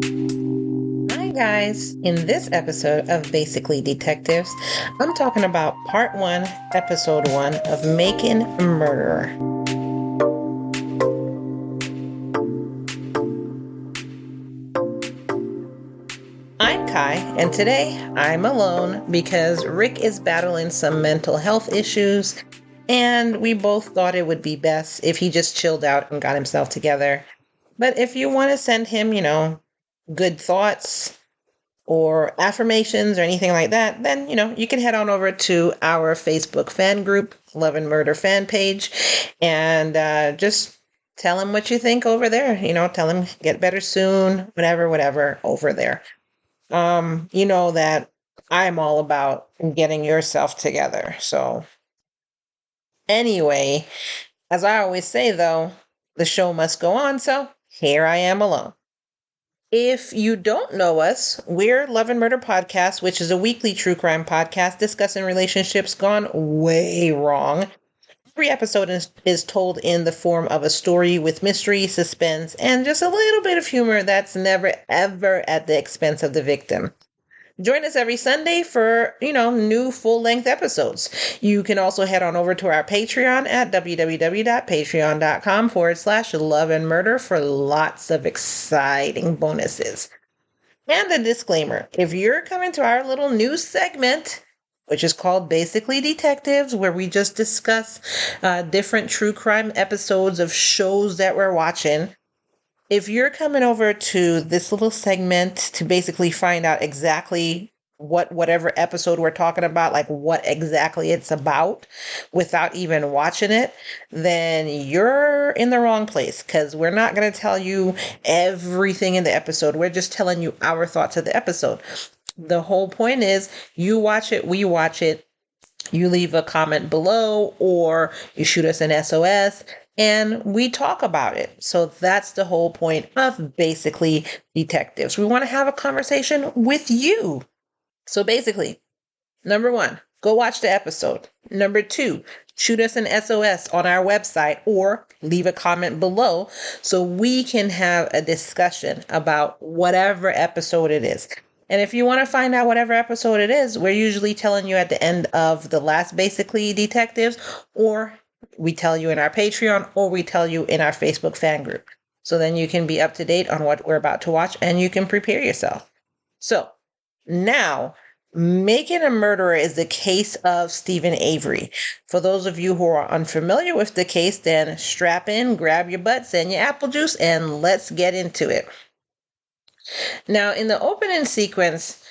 Hi guys, in this episode of Basically Detectives, I'm talking about part 1, episode 1 of Making a Murderer. I'm Kai, and today I'm alone because Rick is battling some mental health issues, and we both thought it would be best if he just chilled out and got himself together. But if you want to send him, good thoughts, or affirmations or anything like that, then, you can head on over to our Facebook fan group, Love and Murder fan page, and just tell him what you think over there. Tell him get better soon, whatever, over there. You know that I'm all about getting yourself together. So anyway, as I always say, though, the show must go on. So here I am alone. If you don't know us, we're Love and Murder Podcast, which is a weekly true crime podcast discussing relationships gone way wrong. Every episode is told in the form of a story with mystery, suspense, and just a little bit of humor that's never, ever at the expense of the victim. Join us every Sunday for, new full-length episodes. You can also head on over to our Patreon at www.patreon.com/love and murder for lots of exciting bonuses. And a disclaimer, if you're coming to our little news segment, which is called Basically Detectives, where we just discuss different true crime episodes of shows that we're watching, if you're coming over to this little segment to basically find out exactly whatever episode we're talking about, like what exactly it's about without even watching it, then you're in the wrong place, because we're not going to tell you everything in the episode. We're just telling you our thoughts of the episode. The whole point is you watch it, we watch it, you leave a comment below, or you shoot us an SOS, and we talk about it. So that's the whole point of Basically Detectives. We want to have a conversation with you. So basically, number 1, go watch the episode. Number 2, shoot us an SOS on our website or leave a comment below so we can have a discussion about whatever episode it is. And if you want to find out whatever episode it is, we're usually telling you at the end of the last Basically Detectives, or we tell you in our Patreon, or we tell you in our Facebook fan group. So then you can be up to date on what we're about to watch and you can prepare yourself. So now, Making a Murderer is the case of Steven Avery. For those of you who are unfamiliar with the case, then strap in, grab your butts and your apple juice, and let's get into it. Now, in the opening sequence,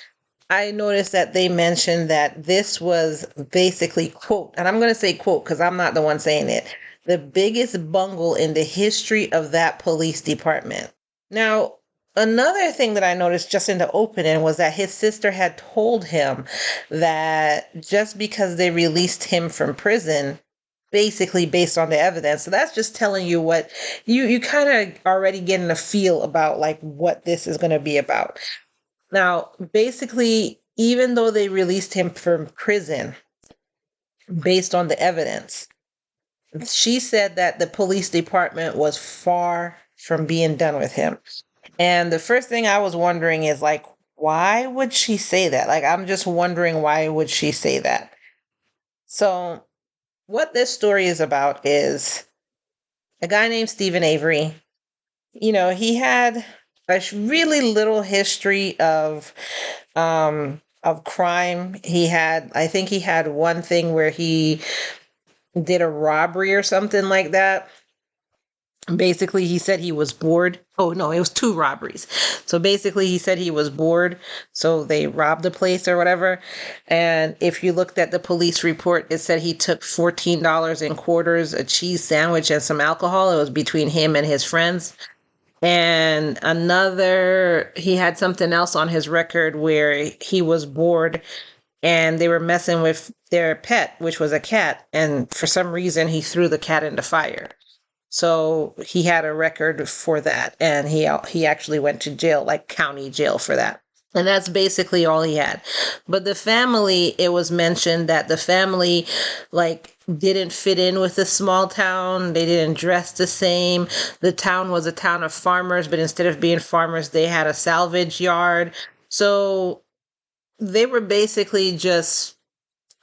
I noticed that they mentioned that this was basically, quote, and I'm going to say quote because I'm not the one saying it, the biggest bungle in the history of that police department. Now, another thing that I noticed just in the opening was that his sister had told him that just because they released him from prison, basically based on the evidence. So that's just telling you what you kind of already getting a feel about, like, what this is going to be about. Now, basically, even though they released him from prison based on the evidence, she said that the police department was far from being done with him. And the first thing I was wondering is, like, why would she say that? Like, I'm just wondering, why would she say that? So what this story is about is a guy named Steven Avery. He had a really little history of crime. I think he had one thing where he did a robbery or something like that. Basically, he said he was bored. Oh, no, it was 2 robberies. So basically, he said he was bored, so they robbed the place or whatever. And if you looked at the police report, it said he took $14 in quarters, a cheese sandwich, and some alcohol. It was between him and his friends. And he had something else on his record where he was bored and they were messing with their pet, which was a cat. And for some reason, he threw the cat in the fire. So he had a record for that, and he actually went to jail, like county jail, for that. And that's basically all he had. But the family, it was mentioned that the family, like, didn't fit in with the small town. They didn't dress the same. The town was a town of farmers, but instead of being farmers, they had a salvage yard. So they were basically just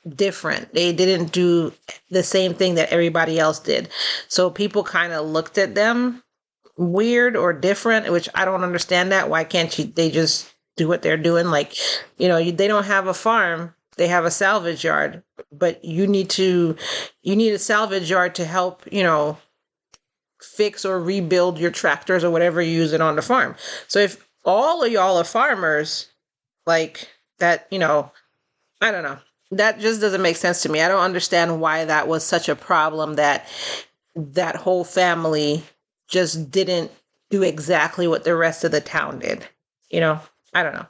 different. They didn't do the same thing that everybody else did. So people kind of looked at them weird or different, which I don't understand that. Why can't they just do what they're doing? Like, they don't have a farm. They have a salvage yard, but you need a salvage yard to help, fix or rebuild your tractors or whatever you use it on the farm. So if all of y'all are farmers, like that, I don't know. That just doesn't make sense to me. I don't understand why that was such a problem that whole family just didn't do exactly what the rest of the town did. I don't know.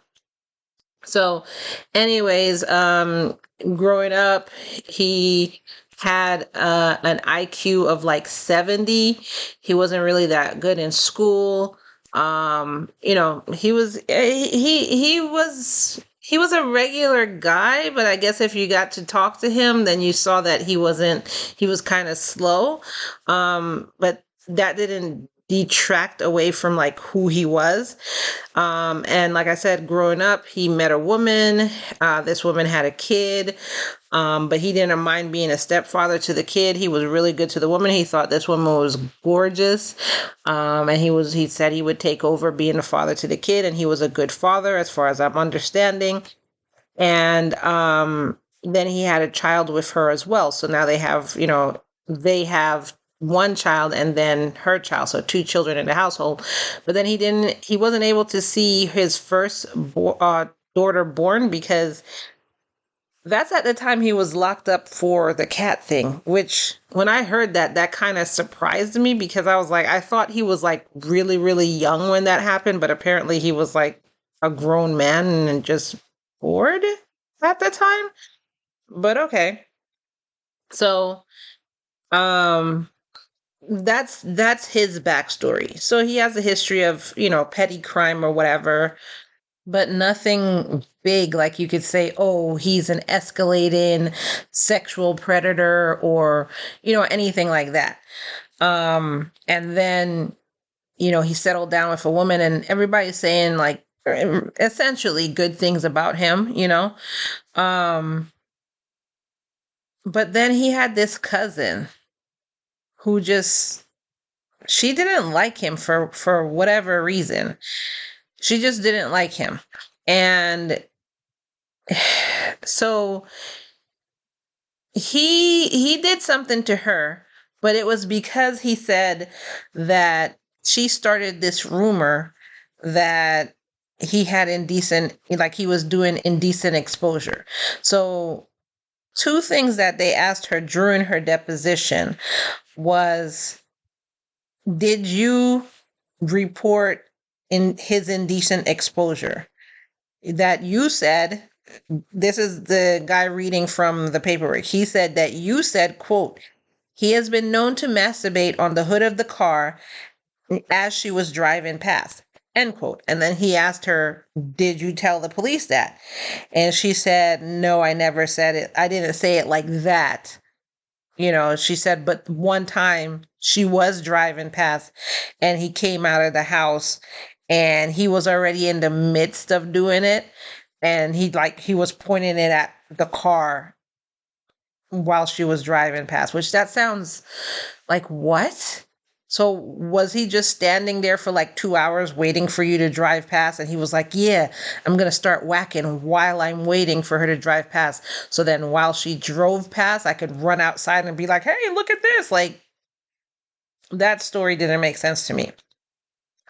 So anyways, growing up, he had an IQ of like 70. He wasn't really that good in school. He was a regular guy, but I guess if you got to talk to him, then you saw that he was kind of slow. But that didn't detract away from like who he was. And like I said, growing up, he met a woman. This woman had a kid. But he didn't mind being a stepfather to the kid. He was really good to the woman. He thought this woman was gorgeous. And he said he would take over being a father to the kid, and he was a good father as far as I'm understanding. And then he had a child with her as well. So now they have one child and then her child, so two children in the household. But then he wasn't able to see his first daughter born because that's at the time he was locked up for the cat thing, which when I heard that kind of surprised me because I was like, I thought he was like really, really young when that happened, but apparently he was like a grown man and just bored at the time. But okay. So, that's his backstory. So he has a history of, petty crime or whatever, but nothing big like you could say, oh, he's an escalating sexual predator or, anything like that. And then, he settled down with a woman and everybody's saying like essentially good things about him, Um, but then he had this cousin who she didn't like him for whatever reason. She just didn't like him. And so he did something to her, but it was because he said that she started this rumor that he had he was doing indecent exposure. So two things that they asked her during her deposition was, did you report in his indecent exposure? That you said, this is the guy reading from the paperwork. He said that you said, quote, he has been known to masturbate on the hood of the car as she was driving past, end quote. And then he asked her, did you tell the police that? And she said, no, I never said it. I didn't say it like that. She said, but one time she was driving past and he came out of the house and he was already in the midst of doing it. And he was pointing it at the car while she was driving past, which that sounds like what? So was he just standing there for like 2 hours waiting for you to drive past? And he was like, yeah, I'm going to start whacking while I'm waiting for her to drive past. So then while she drove past, I could run outside and be like, hey, look at this. Like, that story didn't make sense to me.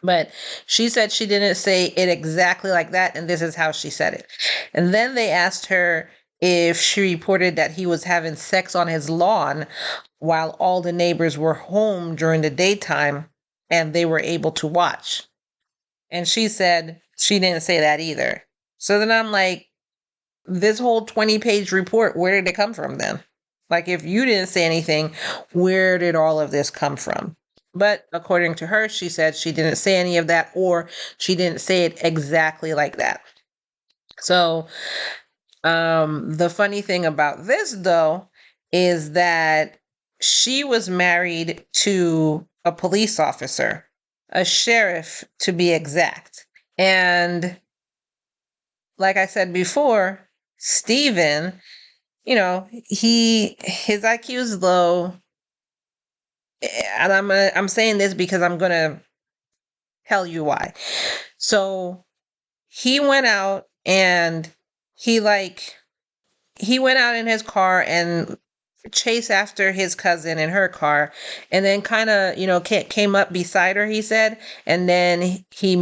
But she said she didn't say it exactly like that. And this is how she said it. And then they asked her if she reported that he was having sex on his lawn while all the neighbors were home during the daytime and they were able to watch. And she said she didn't say that either. So then I'm like, this whole 20-page report, where did it come from then? Like, if you didn't say anything, where did all of this come from? But according to her, she said she didn't say any of that, or she didn't say it exactly like that. So the funny thing about this, though, is that she was married to a police officer, a sheriff to be exact. And like I said before, Steven, his IQ is low. And I'm saying this because I'm going to tell you why. So he went out and he went out in his car and chased after his cousin in her car, and then kind of came up beside her, he said, and then he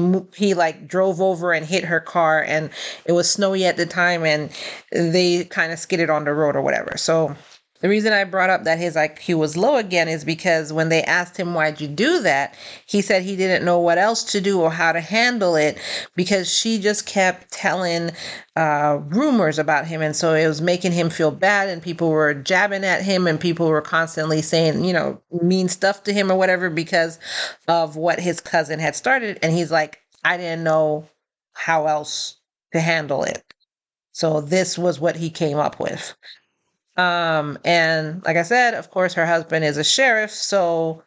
like drove over and hit her car, and it was snowy at the time, and they kind of skidded on the road or whatever. So the reason I brought up that his IQ was low again is because when they asked him, why'd you do that? He said he didn't know what else to do or how to handle it because she just kept telling rumors about him. And so it was making him feel bad, and people were jabbing at him, and people were constantly saying, mean stuff to him or whatever because of what his cousin had started. And he's like, I didn't know how else to handle it. So this was what he came up with. And like I said, of course, her husband is a sheriff, so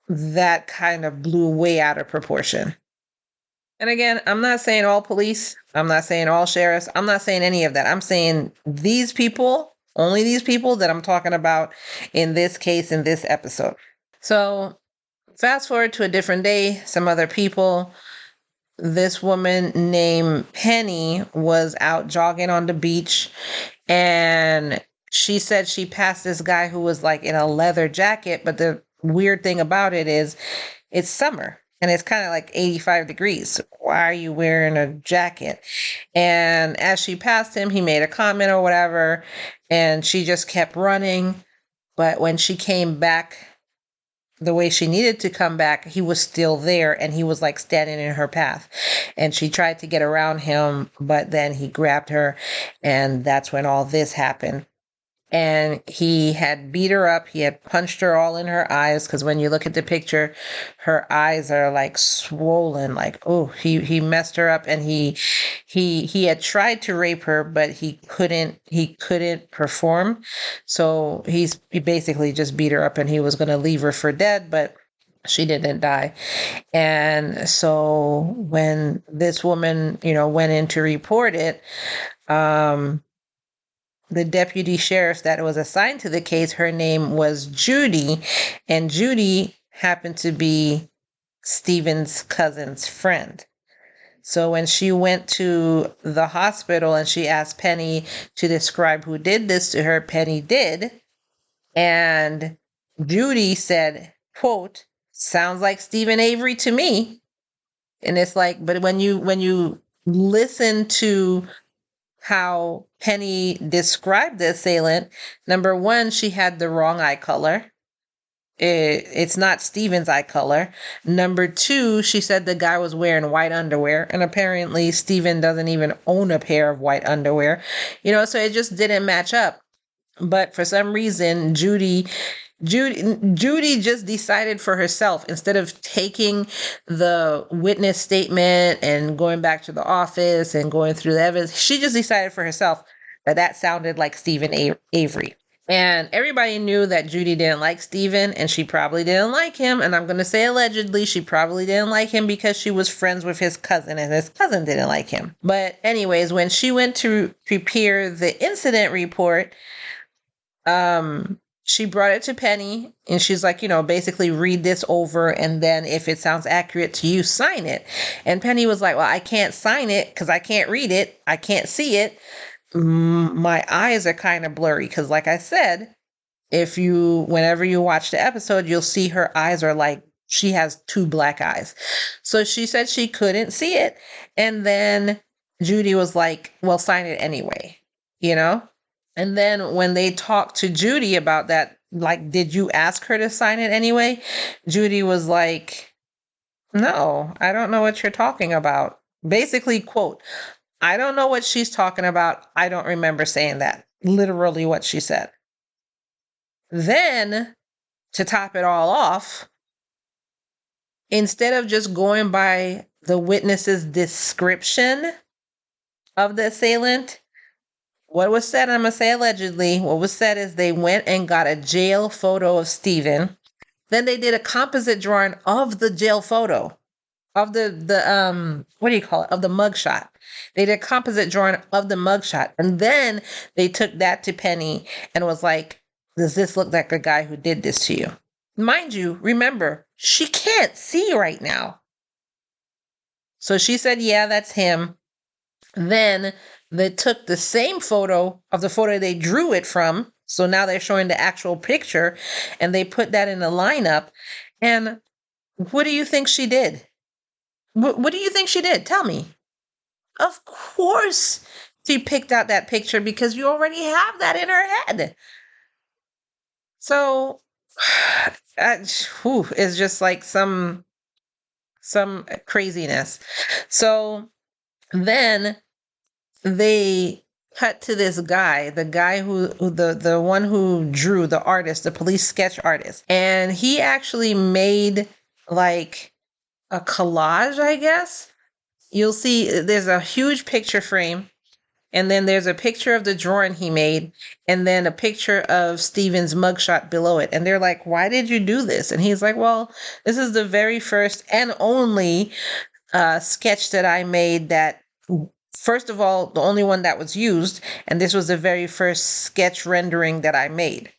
that kind of blew way out of proportion. And again, I'm not saying all police, I'm not saying all sheriffs, I'm not saying any of that. I'm saying these people, only these people that I'm talking about in this case, in this episode. So fast forward to a different day, some other people. This woman named Penny was out jogging on the beach, and she said she passed this guy who was like in a leather jacket. But the weird thing about it is it's summer and it's kind of like 85 degrees. Why are you wearing a jacket? And as she passed him, he made a comment or whatever, and she just kept running. But when she came back the way she needed to come back, he was still there, and he was like standing in her path, and she tried to get around him, but then he grabbed her, and that's when all this happened. And he had beat her up. He had punched her all in her eyes, because when you look at the picture, her eyes are like swollen, like, oh, he messed her up. And he had tried to rape her, but he couldn't perform. So he basically just beat her up, and he was going to leave her for dead, but she didn't die. And so when this woman, went in to report it, the deputy sheriff that was assigned to the case, her name was Judy, and Judy happened to be Steven's cousin's friend. So when she went to the hospital and she asked Penny to describe who did this to her, Penny did. And Judy said, quote, sounds like Steven Avery to me. And it's like, but when you listen to how Penny described the assailant, number one, she had the wrong eye color. It's not Steven's eye color. Number two, she said the guy was wearing white underwear, and apparently Steven doesn't even own a pair of white underwear. So it just didn't match up. But for some reason, Judy just decided for herself, instead of taking the witness statement and going back to the office and going through the evidence, she just decided for herself that sounded like Steven Avery. And everybody knew that Judy didn't like Steven, and she probably didn't like him. And I'm going to say allegedly, she probably didn't like him because she was friends with his cousin, and his cousin didn't like him. But anyways, when she went to prepare the incident report, she brought it to Penny, and she's like, basically read this over, and then if it sounds accurate to you, sign it. And Penny was like, well, I can't sign it because I can't read it. I can't see it. My eyes are kind of blurry because, like I said, whenever you watch the episode, you'll see her eyes are like, she has two black eyes. So she said she couldn't see it. And then Judy was like, well, sign it anyway, And then when they talked to Judy about that, like, did you ask her to sign it anyway? Judy was like, no, I don't know what you're talking about. Basically, quote, I don't know what she's talking about. I don't remember saying that. Literally what she said. Then, to top it all off, instead of just going by the witness's description of the assailant, What was said, I'm going to say allegedly, what was said is they went and got a jail photo of Steven. Then they did a composite drawing of the jail photo, of the what do you call it, of the mugshot. They did a composite drawing of the mugshot, and then they took that to Penny and was like, does this look like the guy who did this to you? Mind you, remember, she can't see right now. So she said, yeah, that's him. Then they took the same photo of the photo they drew it from. So now they're showing the actual picture, and they put that in the lineup. And what do you think she did? What do you think she did? Tell me. Of course she picked out that picture because you already have that in her head. So it's just like some craziness. So then they cut to this guy, the guy who the one who drew, the artist, the police sketch artist. And he actually made like a collage, I guess. You'll see there's a huge picture frame, and then there's a picture of the drawing he made, and then a picture of Steven's mugshot below it. And they're like, why did you do this? And he's like, well, this is the very first and only sketch that I made that, first of all, the only one that was used, and this was the very first sketch rendering that I made.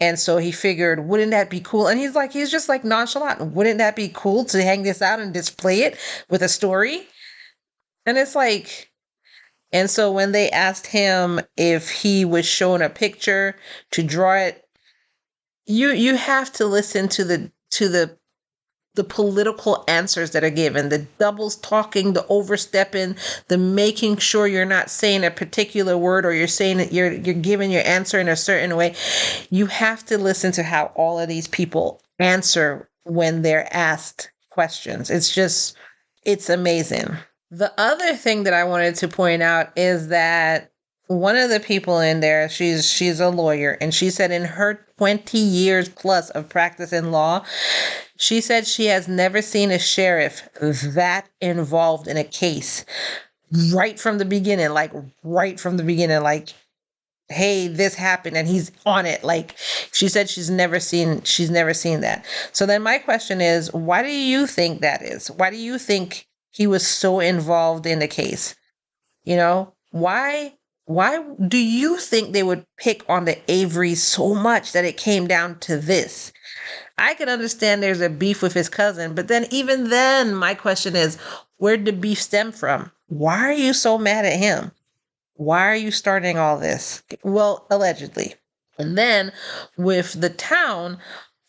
And so he figured, wouldn't that be cool? And he's just like nonchalant. Wouldn't that be cool to hang this out and display it with a story? And it's like, and so when they asked him if he was shown a picture to draw it, you have to listen to the political answers that are given, the doubles talking, the overstepping, the making sure you're not saying a particular word, or you're saying that you're giving your answer in a certain way. You have to listen to how all of these people answer when they're asked questions. It's amazing. The other thing that I wanted to point out is that one of the people in there, she's a lawyer, and she said in her 20 years plus of practice in law, she said she has never seen a sheriff that involved in a case right from the beginning, like, hey, this happened and he's on it. Like, she said she's never seen that. So then my question is, why do you think that is? Why do you think he was so involved in the case? You know, why do you think they would pick on the Avery so much that it came down to this? I can understand there's a beef with his cousin, but then even then, my question is, where did the beef stem from? Why are you so mad at him? Why are you starting all this? Well, allegedly. And then with the town,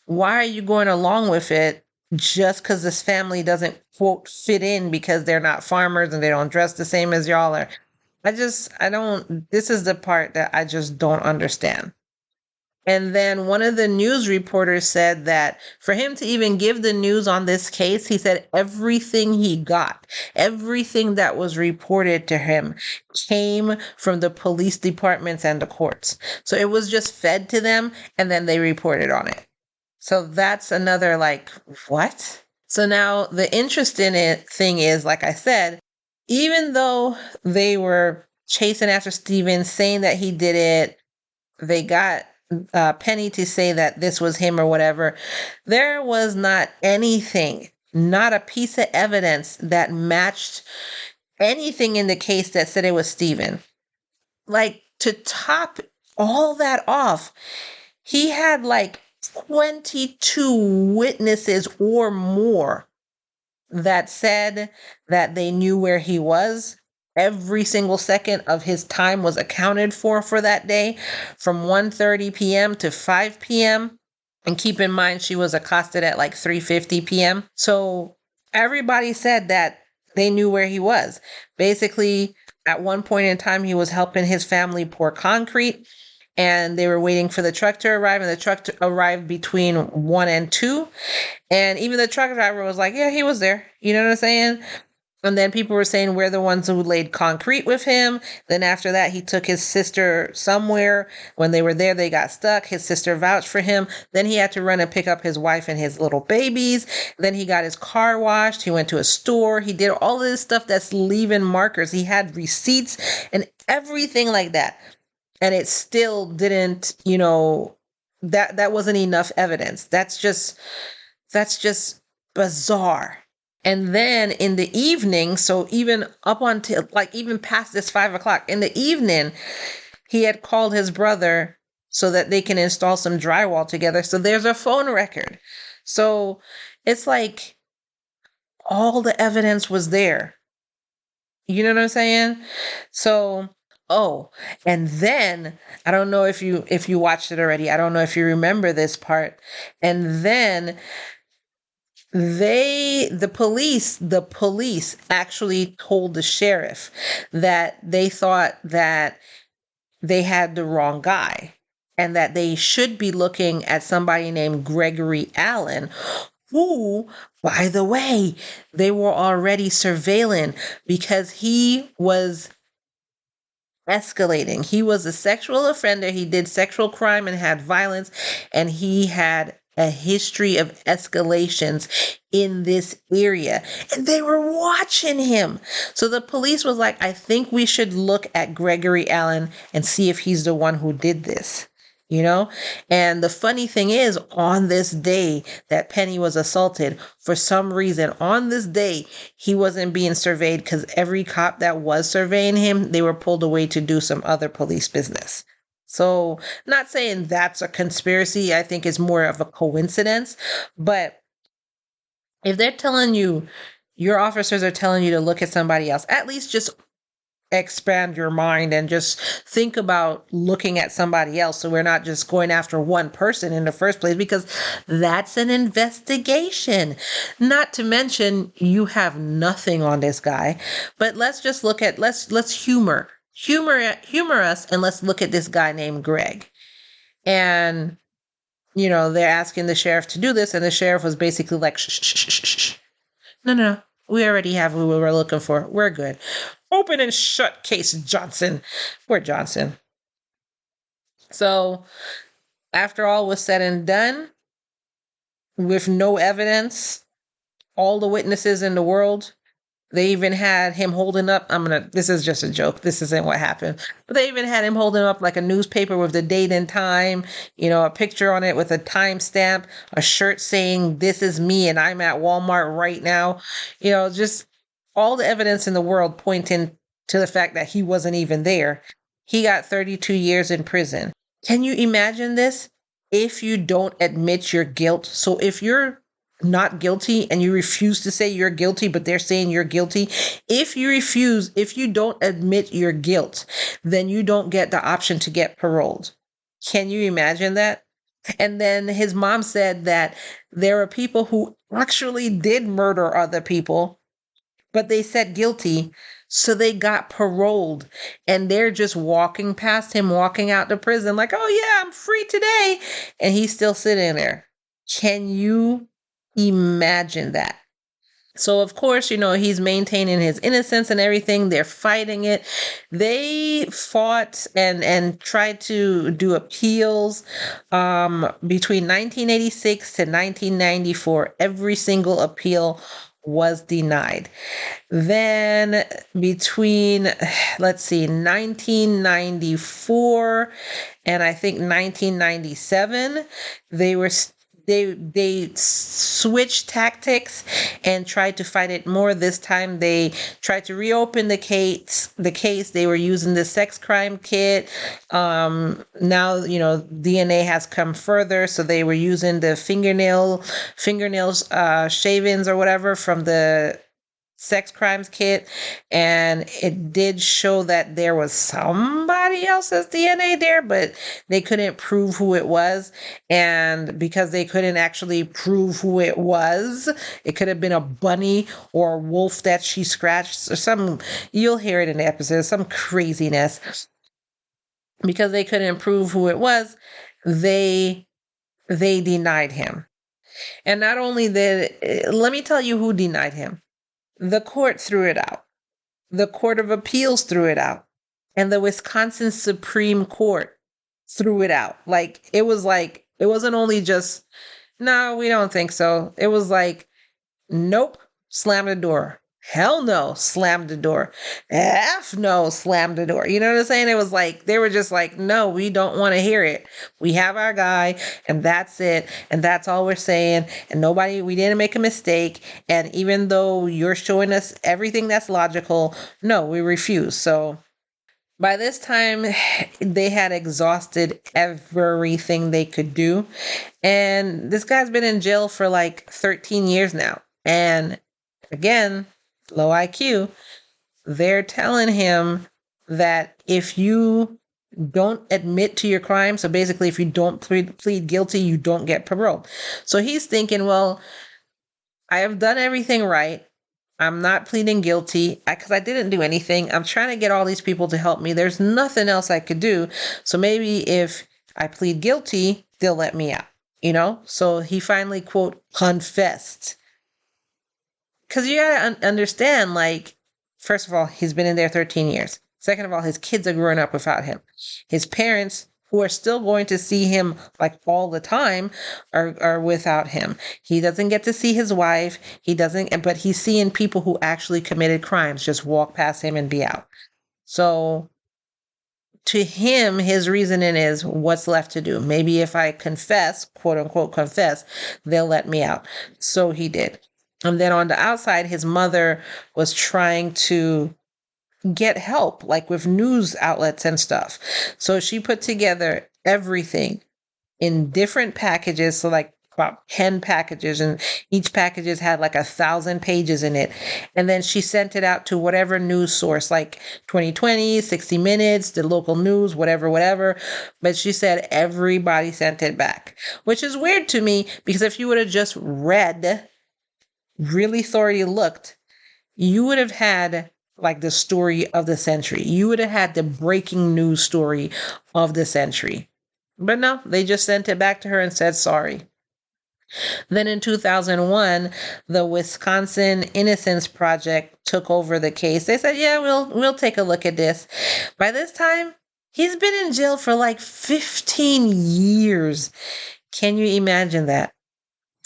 why are you going along with it just because this family doesn't, quote, fit in because they're not farmers and they don't dress the same as y'all are? This is the part that I just don't understand. And then one of the news reporters said that for him to even give the news on this case, he said everything he got, everything that was reported to him came from the police departments and the courts. So it was just fed to them and then they reported on it. So that's another like, what? So now the interesting thing is, like I said, even though they were chasing after Steven, saying that he did it, they got Penny to say that this was him or whatever, there was not anything, not a piece of evidence that matched anything in the case that said it was Steven. Like, to top all that off, he had like 22 witnesses or more that said that they knew where he was. Every single second of his time was accounted for that day, from 1:30 p.m. to 5 p.m. And keep in mind, she was accosted at like 3:50 p.m. So everybody said that they knew where he was. Basically, at one point in time, he was helping his family pour concrete, and they were waiting for the truck to arrive, and the truck arrived between 1 and 2. And even the truck driver was like, yeah, he was there. You know what I'm saying? And then people were saying we're the ones who laid concrete with him. Then after that, he took his sister somewhere. When they were there, they got stuck. His sister vouched for him. Then he had to run and pick up his wife and his little babies. Then he got his car washed. He went to a store. He did all of this stuff that's leaving markers. He had receipts and everything like that. And it still didn't, that wasn't enough evidence. That's just bizarre. And then in the evening, so even up until even past this 5 o'clock in the evening, he had called his brother so that they can install some drywall together. So there's a phone record. So it's like all the evidence was there. You know what I'm saying? So, and then I don't know if you watched it already. I don't know if you remember this part. And then the police actually told the sheriff that they thought that they had the wrong guy and that they should be looking at somebody named Gregory Allen, who, by the way, they were already surveilling because he was escalating. He was a sexual offender. He did sexual crime and had violence, and he had a history of escalations in this area, and they were watching him. So the police was like, I think we should look at Gregory Allen and see if he's the one who did this. And the funny thing is, on this day that Penny was assaulted, for some reason, on this day, he wasn't being surveyed because every cop that was surveying him, they were pulled away to do some other police business. So, not saying that's a conspiracy. I think it's more of a coincidence. But if they're telling you, your officers are telling you to look at somebody else, at least just expand your mind and just think about looking at somebody else, so we're not just going after one person in the first place, because that's an investigation. Not to mention, you have nothing on this guy. But let's just look at let's humor us, and let's look at this guy named Greg. And they're asking the sheriff to do this, and the sheriff was basically like, shh. No, we already have who we were looking for. We're good. Open and shut case, Johnson. We're Johnson. So after all was said and done, with no evidence, all the witnesses in the world, they even had him holding up, this is just a joke, this isn't what happened, but they even had him holding up like a newspaper with the date and time, a picture on it with a timestamp, a shirt saying, "This is me and I'm at Walmart right now." Just all the evidence in the world pointing to the fact that he wasn't even there. He got 32 years in prison. Can you imagine this? If you don't admit your guilt, so if you're not guilty and you refuse to say you're guilty, but they're saying you're guilty, if you don't admit your guilt, then you don't get the option to get paroled. Can you imagine that? And then his mom said that there are people who actually did murder other people, but they said guilty, so they got paroled, and they're just walking past him, walking out to prison like, "Oh yeah, I'm free today," and he's still sitting there. Can you imagine that? So of course, he's maintaining his innocence and everything. They're fighting it. They fought and tried to do appeals between 1986 to 1994. Every single appeal was denied. Then between, 1994 and I think 1997, they switched tactics and tried to fight it more. This time they tried to reopen the case. They were using the sex crime kit. Now, DNA has come further, so they were using the fingernails, shavings or whatever from the sex crimes kit, and it did show that there was somebody else's DNA there, but they couldn't prove who it was. And because they couldn't actually prove who it was, it could have been a bunny or a wolf that she scratched or you'll hear it in the episode, some craziness. Because they couldn't prove who it was, they denied him. And not only that, let me tell you who denied him. The court threw it out. The Court of Appeals threw it out. And the Wisconsin Supreme Court threw it out. It wasn't only just, no, we don't think so. It was like, nope, slam the door. Hell no, slam the door. F no, slam the door. You know what I'm saying? It was like, they were just like, no, we don't want to hear it. We have our guy, and that's it. And that's all we're saying. And we didn't make a mistake. And even though you're showing us everything that's logical, no, we refuse. So by this time, they had exhausted everything they could do. And this guy's been in jail for 13 years now. And again, low IQ, they're telling him that if you don't admit to your crime, so basically if you don't plead guilty, you don't get parole. So he's thinking, well, I have done everything right. I'm not pleading guilty because I didn't do anything. I'm trying to get all these people to help me. There's nothing else I could do. So maybe if I plead guilty, they'll let me out, So he finally, quote, confessed. Because you got to understand, first of all, he's been in there 13 years. Second of all, his kids are growing up without him. His parents, who are still going to see him all the time, are without him. He doesn't get to see his wife. But he's seeing people who actually committed crimes just walk past him and be out. So to him, his reasoning is, what's left to do? Maybe if I confess, quote unquote confess, they'll let me out. So he did. And then on the outside, his mother was trying to get help, with news outlets and stuff. So she put together everything in different packages. So about 10 packages, and each packages had 1,000 pages in it. And then she sent it out to whatever news source, 2020, 60 Minutes, the local news, whatever. But she said everybody sent it back, which is weird to me, because if you would have just read, really thoroughly looked, you would have had the story of the century. You would have had the breaking news story of the century. But no, they just sent it back to her and said sorry. Then in 2001, the Wisconsin Innocence Project took over the case. They said, yeah, we'll take a look at this. By this time, he's been in jail for 15 years. Can you imagine that?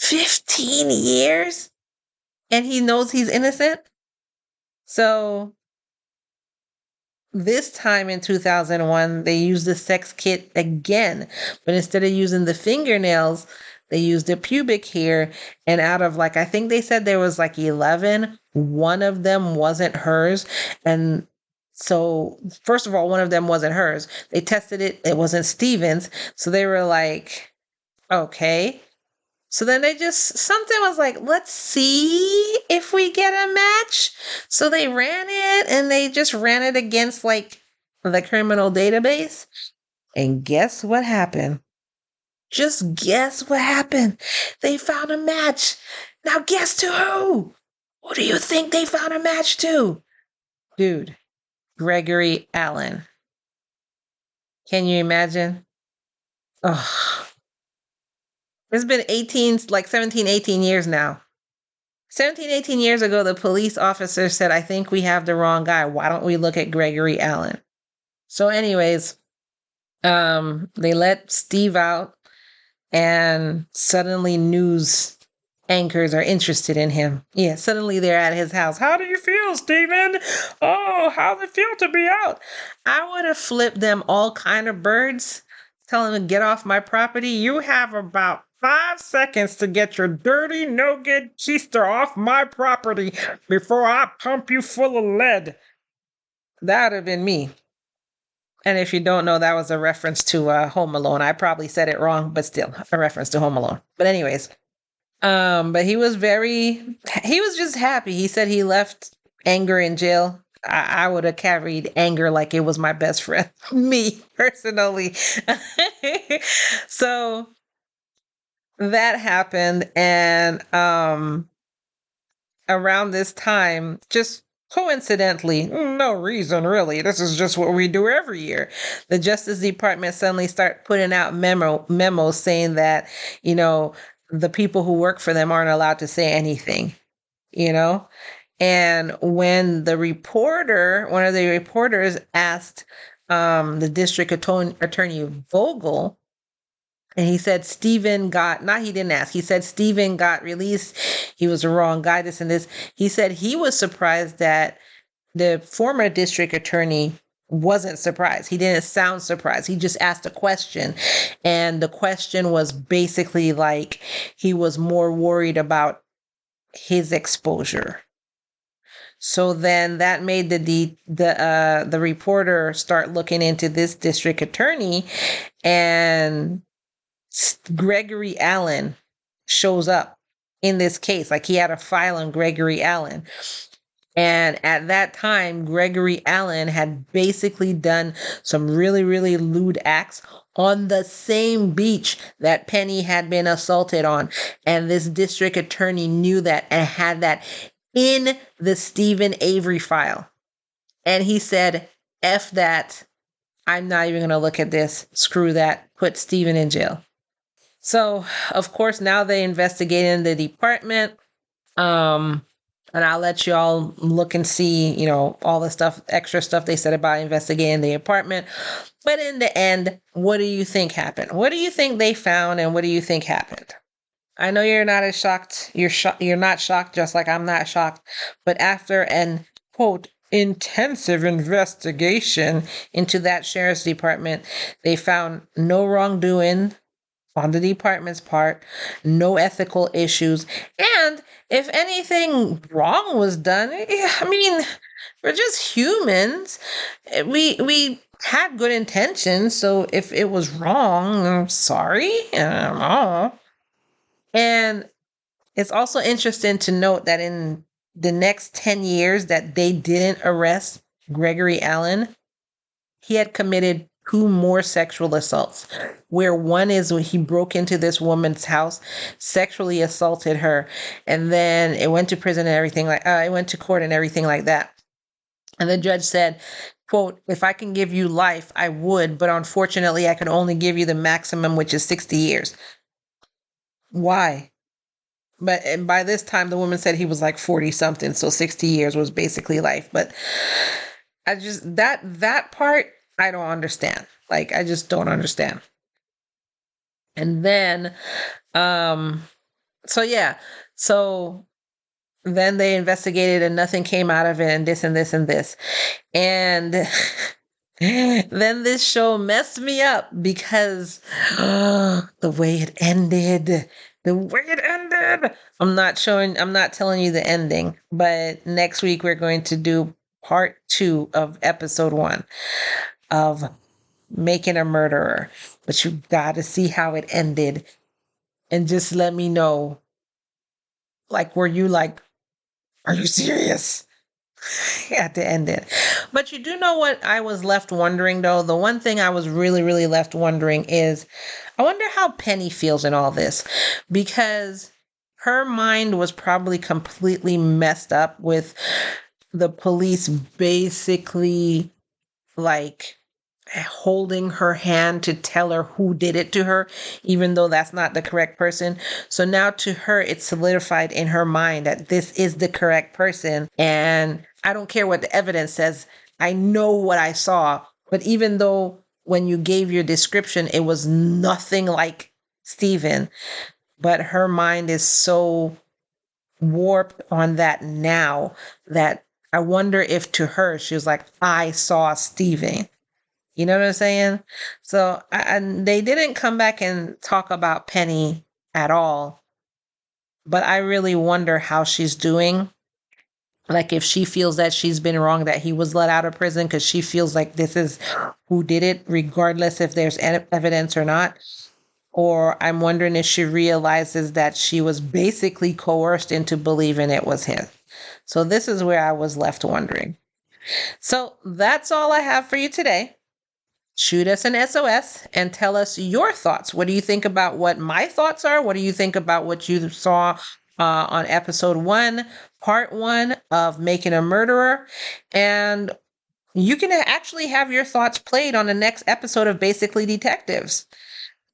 15 years? And he knows he's innocent? So this time in 2001, they used the sex kit again. But instead of using the fingernails, they used the pubic hair. And out of I think they said there was 11, one of them wasn't hers. And so, first of all, one of them wasn't hers. They tested it. It wasn't Steven's. So they were like, okay. So then something was let's see if we get a match. So they ran it, and they just ran it against the criminal database. And guess what happened? Just guess what happened? They found a match. Now guess to who? Who do you think they found a match to? Dude, Gregory Allen. Can you imagine? Oh. It's been 17, 18 years now. 17, 18 years ago, the police officer said, I think we have the wrong guy. Why don't we look at Gregory Allen? So anyways, they let Steve out, and suddenly news anchors are interested in him. Yeah, suddenly they're at his house. How do you feel, Steven? Oh, how's it feel to be out? I would have flipped them all kind of birds, telling them to get off my property. You have about 5 seconds to get your dirty, no-good keister off my property before I pump you full of lead. That would have been me. And if you don't know, that was a reference to Home Alone. I probably said it wrong, but still, a reference to Home Alone. But anyways, but he was just happy. He said he left anger in jail. I would have carried anger like it was my best friend. Me, personally. So that happened. And around this time, just coincidentally, no reason really, this is just what we do every year, the Justice Department suddenly start putting out memos saying that, the people who work for them aren't allowed to say anything, And when one of the reporters asked the district attorney Vogel, and he said he didn't ask. He said Steven got released. He was the wrong guy, this and this. He said he was surprised that the former district attorney wasn't surprised. He didn't sound surprised. He just asked a question. And the question was basically like he was more worried about his exposure. So then that made the reporter start looking into this district attorney, and Gregory Allen shows up in this case. Like, he had a file on Gregory Allen. And at that time, Gregory Allen had basically done some really, really lewd acts on the same beach that Penny had been assaulted on. And this district attorney knew that and had that in the Steven Avery file. And he said, F that. I'm not even going to look at this. Screw that. Put Steven in jail. So, of course, now they investigate in the department. And I'll let you all look and see, all the stuff, extra stuff they said about investigating the apartment. But in the end, what do you think happened? What do you think they found, and what do you think happened? I know you're not as shocked. You're not shocked, just like I'm not shocked. But after an, quote, intensive investigation into that sheriff's department, they found no wrongdoing on the department's part, no ethical issues, and if anything wrong was done, I mean, we're just humans. We had good intentions, so if it was wrong, I'm sorry. And it's also interesting to note that in the next 10 years that they didn't arrest Gregory Allen, he had committed 2 more sexual assaults, where one is when he broke into this woman's house, sexually assaulted her, and then it went to prison and everything it went to court and everything like that. And the judge said, quote, if I can give you life, I would, but unfortunately I can only give you the maximum, which is 60 years. Why? But by this time, the woman said he was like 40 something, so 60 years was basically life. But I just, that part, I don't understand. Like, I just don't understand. And then, so then they investigated and nothing came out of it, and this and this and this. And then this show messed me up because the way it ended. I'm not telling you the ending, but next week we're going to do part 2 of episode 1 of Making a Murderer. But you got to see how it ended and just let me know, like, were you like, are you serious? At the end it. But you do know what I was left wondering, though? The one thing I was really, really left wondering is, I wonder how Penny feels in all this, because her mind was probably completely messed up with the police basically like holding her hand to tell her who did it to her, even though that's not the correct person. So now to her, it's solidified in her mind that this is the correct person. And I don't care what the evidence says. I know what I saw. But even though when you gave your description, it was nothing like Steven, but her mind is so warped on that now that I wonder if to her, she was like, I saw Steven. You know what I'm saying? So and they didn't come back and talk about Penny at all. But I really wonder how she's doing. Like, if she feels that she's been wrong, that he was let out of prison, because she feels like this is who did it, regardless if there's evidence or not. Or I'm wondering if she realizes that she was basically coerced into believing it was him. So this is where I was left wondering. So that's all I have for you today. Shoot us an SOS and tell us your thoughts. What do you think about what my thoughts are? What do you think about what you saw on episode 1, part 1 of Making a Murderer? And you can actually have your thoughts played on the next episode of Basically Detectives.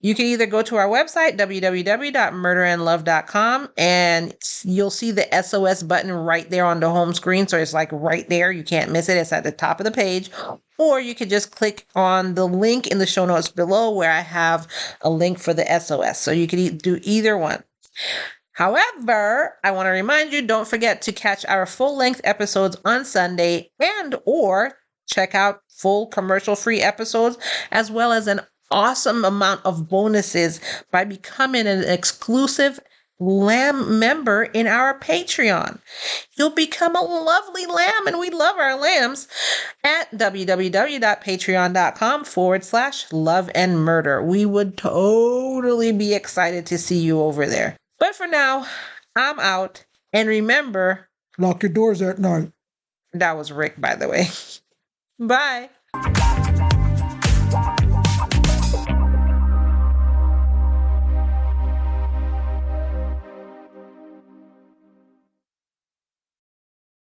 You can either go to our website, www.murderandlove.com, and you'll see the SOS button right there on the home screen. So it's like right there. You can't miss it. It's at the top of the page. Or you could just click on the link in the show notes below where I have a link for the SOS. So you could do either one. However, I want to remind you, don't forget to catch our full-length episodes on Sunday or check out full commercial-free episodes, as well as an awesome amount of bonuses by becoming an exclusive lamb member in our Patreon. You'll become a lovely lamb, and we love our lambs, at www.patreon.com/love-and-murder. We would totally be excited to see you over there. But for now, I'm out. And remember, lock your doors at night. That was Rick, by the way. Bye.